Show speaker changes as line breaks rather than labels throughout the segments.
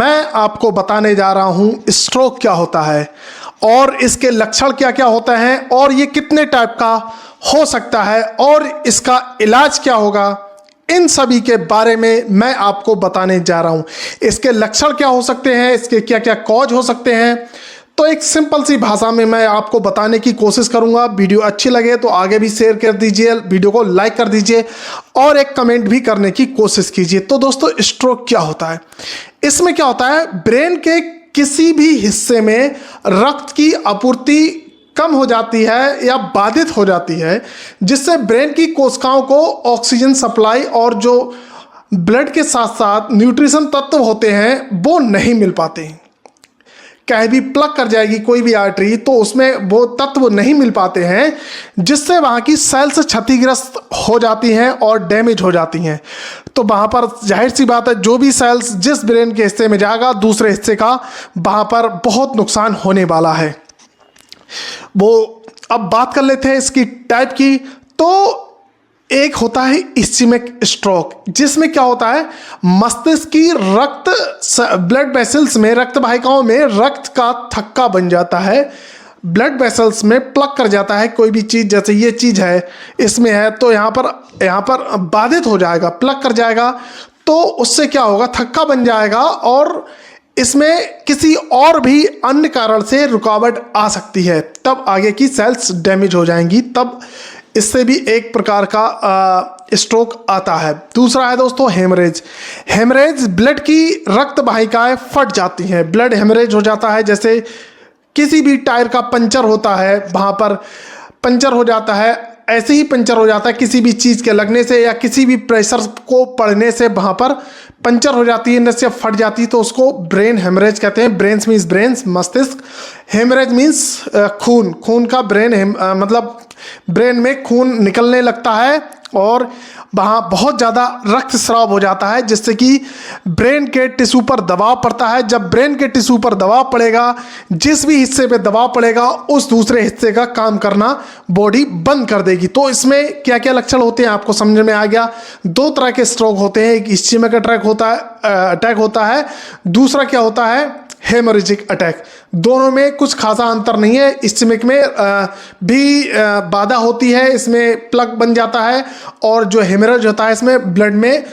मैं आपको बताने जा रहा हूं स्ट्रोक क्या होता है और इसके लक्षण क्या क्या होते हैं और ये कितने टाइप का हो सकता है और इसका इलाज क्या होगा। इन सभी के बारे में मैं आपको बताने जा रहा हूं। इसके लक्षण क्या हो सकते हैं, इसके क्या क्या कॉज हो सकते हैं, तो एक सिंपल सी भाषा में मैं आपको बताने की कोशिश करूंगा। वीडियो अच्छी लगे तो आगे भी शेयर कर दीजिए, वीडियो को लाइक कर दीजिए और एक कमेंट भी करने की कोशिश कीजिए। तो दोस्तों, स्ट्रोक क्या होता है? इसमें क्या होता है, ब्रेन के किसी भी हिस्से में रक्त की आपूर्ति कम हो जाती है या बाधित हो जाती है, जिससे ब्रेन की कोशिकाओं को ऑक्सीजन सप्लाई और जो ब्लड के साथ साथ न्यूट्रिशन तत्व होते हैं वो नहीं मिल पाते। कहीं भी प्लग कर जाएगी कोई भी आर्टरी तो उसमें वो तत्व नहीं मिल पाते हैं, जिससे वहाँ की सेल्स क्षतिग्रस्त हो जाती हैं और डैमेज हो जाती हैं। तो वहाँ पर जाहिर सी बात है, जो भी सेल्स जिस ब्रेन के हिस्से में जाएगा दूसरे हिस्से का वहाँ पर बहुत नुकसान होने वाला है। वो अब बात कर लेते हैं इसकी टाइप की। तो एक होता है इस्चेमिक स्ट्रोक, जिसमें क्या होता है, मस्तिष्क की ब्लड वेसल्स में, रक्त वाहिकाओं में रक्त का थक्का बन जाता है। ब्लड वेसल्स में प्लग कर जाता है कोई भी चीज़, जैसे ये चीज़ है इसमें है तो यहाँ पर बाधित हो जाएगा, प्लग कर जाएगा तो उससे क्या होगा, थक्का बन जाएगा और इसमें किसी और भी अन्य कारण से रुकावट आ सकती है, तब आगे की सेल्स डैमेज हो जाएंगी, तब इससे भी एक प्रकार का स्ट्रोक आता है। दूसरा है दोस्तों हेमरेज। हेमरेज, ब्लड की रक्त वाहिकाएं फट जाती हैं, ब्लड हेमरेज हो जाता है। जैसे किसी भी टायर का पंचर होता है, वहाँ पर पंचर हो जाता है, ऐसे ही पंचर हो जाता है किसी भी चीज़ के लगने से या किसी भी प्रेशर को पड़ने से वहाँ पर पंचर हो जाती है, नसें फट जाती है, तो उसको ब्रेन हेमरेज कहते हैं। ब्रेन्स मीन्स ब्रेन्स, मस्तिष्क। हेमरेज मीन्स खून का मतलब ब्रेन में खून निकलने लगता है और वहाँ बहुत ज़्यादा रक्तस्राव हो जाता है, जिससे कि ब्रेन के टिश्यू पर दबाव पड़ता है। जब ब्रेन के टिश्यू पर दबाव पड़ेगा, जिस भी हिस्से पे दबाव पड़ेगा उस दूसरे हिस्से का काम करना बॉडी बंद कर देगी। तो इसमें क्या क्या लक्षण होते हैं आपको समझ में आ गया। दो तरह के स्ट्रोक होते हैं, एक इस्चेमिक अटैक होता है, दूसरा क्या होता है, हेमोरेजिक अटैक। दोनों में कुछ खासा अंतर नहीं है। इस्चेमिक में भी बाधा होती है, इसमें प्लग बन जाता है, और जो हेमरेज होता है इसमें ब्लड में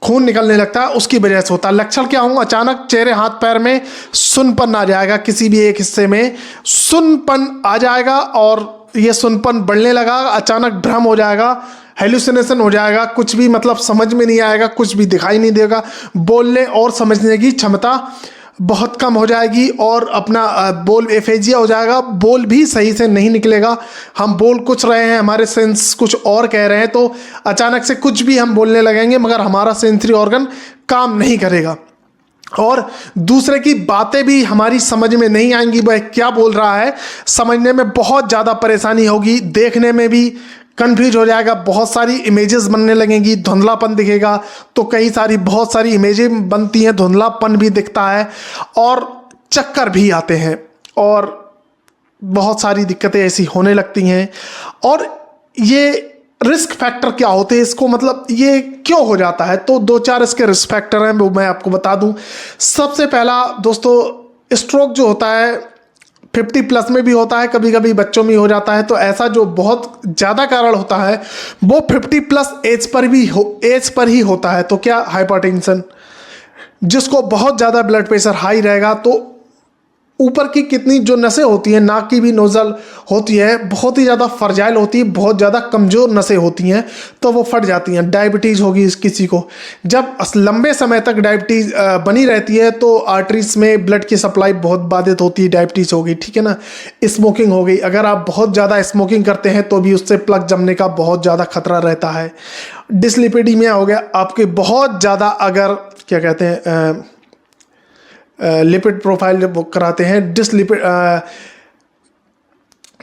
खून निकलने लगता है, उसकी वजह से होता है। लक्षण क्या होंगे, अचानक चेहरे हाथ पैर में सुन्नपन आ जाएगा, किसी भी एक हिस्से में सुन्नपन आ जाएगा और ये सुन्नपन बढ़ने लगा, अचानक भ्रम हो जाएगा, हेलुसिनेशन हो जाएगा, कुछ भी मतलब समझ में नहीं आएगा, कुछ भी दिखाई नहीं देगा, बोलने और समझने की क्षमता बहुत कम हो जाएगी और अपना बोल एफेजिया हो जाएगा, बोल भी सही से नहीं निकलेगा। हम बोल कुछ रहे हैं, हमारे सेंस कुछ और कह रहे हैं, तो अचानक से कुछ भी हम बोलने लगेंगे मगर हमारा सेंसरी ऑर्गन काम नहीं करेगा और दूसरे की बातें भी हमारी समझ में नहीं आएंगी, वह क्या बोल रहा है, समझने में बहुत ज़्यादा परेशानी होगी, देखने में भी कंफ्यूज हो जाएगा, बहुत सारी इमेजेस बनने लगेंगी, धुंधलापन दिखेगा। तो बहुत सारी इमेजेस बनती हैं, धुंधलापन भी दिखता है और चक्कर भी आते हैं और बहुत सारी दिक्कतें ऐसी होने लगती हैं। और ये रिस्क फैक्टर क्या होते हैं, इसको मतलब ये क्यों हो जाता है, तो दो चार इसके रिस्क फैक्टर हैं, वो मैं आपको बता दूं। सबसे पहला दोस्तों, स्ट्रोक जो होता है 50 प्लस में भी होता है, कभी कभी बच्चों में हो जाता है। तो ऐसा जो बहुत ज़्यादा कारण होता है वो 50 प्लस एज पर ही होता है। तो क्या, हाइपरटेंशन, जिसको बहुत ज़्यादा ब्लड प्रेशर हाई रहेगा तो ऊपर की कितनी जो नसें होती हैं, नाक की भी नोजल होती है, बहुत ही ज़्यादा फ्रजाइल होती है, बहुत ज़्यादा कमज़ोर नसें होती हैं, तो वो फट जाती हैं। डायबिटीज़ होगी किसी को, जब लंबे समय तक डायबिटीज़ बनी रहती है तो आर्टरीज में ब्लड की सप्लाई बहुत बाधित होती है, डायबिटीज़ होगी, ठीक है ना। स्मोकिंग हो गई, अगर आप बहुत ज़्यादा स्मोकिंग करते हैं तो भी उससे प्लग जमने का बहुत ज़्यादा खतरा रहता है। डिसलिपिडीमिया हो गया, आपके बहुत ज़्यादा अगर क्या कहते हैं लिपिड प्रोफाइल जब बुक कराते हैं,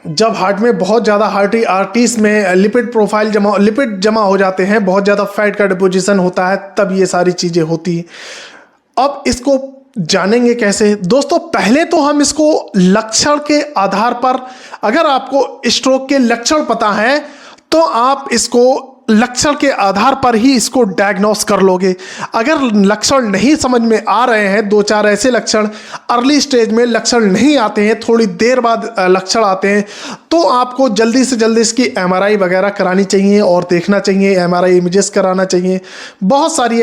जब हार्ट में बहुत ज़्यादा आर्टरीज में लिपिड जमा हो जाते हैं, बहुत ज़्यादा फैट का डिपोजिशन होता है, तब ये सारी चीज़ें होती हैं। अब इसको जानेंगे कैसे दोस्तों, पहले तो हम इसको लक्षण के आधार पर, अगर आपको स्ट्रोक के लक्षण पता है तो आप इसको लक्षण के आधार पर ही इसको डायग्नोस कर लोगे। अगर लक्षण नहीं समझ में आ रहे हैं, 2-4 ऐसे लक्षण अर्ली स्टेज में लक्षण नहीं आते हैं, थोड़ी देर बाद लक्षण आते हैं, तो आपको जल्दी से जल्दी इसकी MRI वगैरह करानी चाहिए और देखना चाहिए, MRI इमेजेस कराना चाहिए। बहुत सारी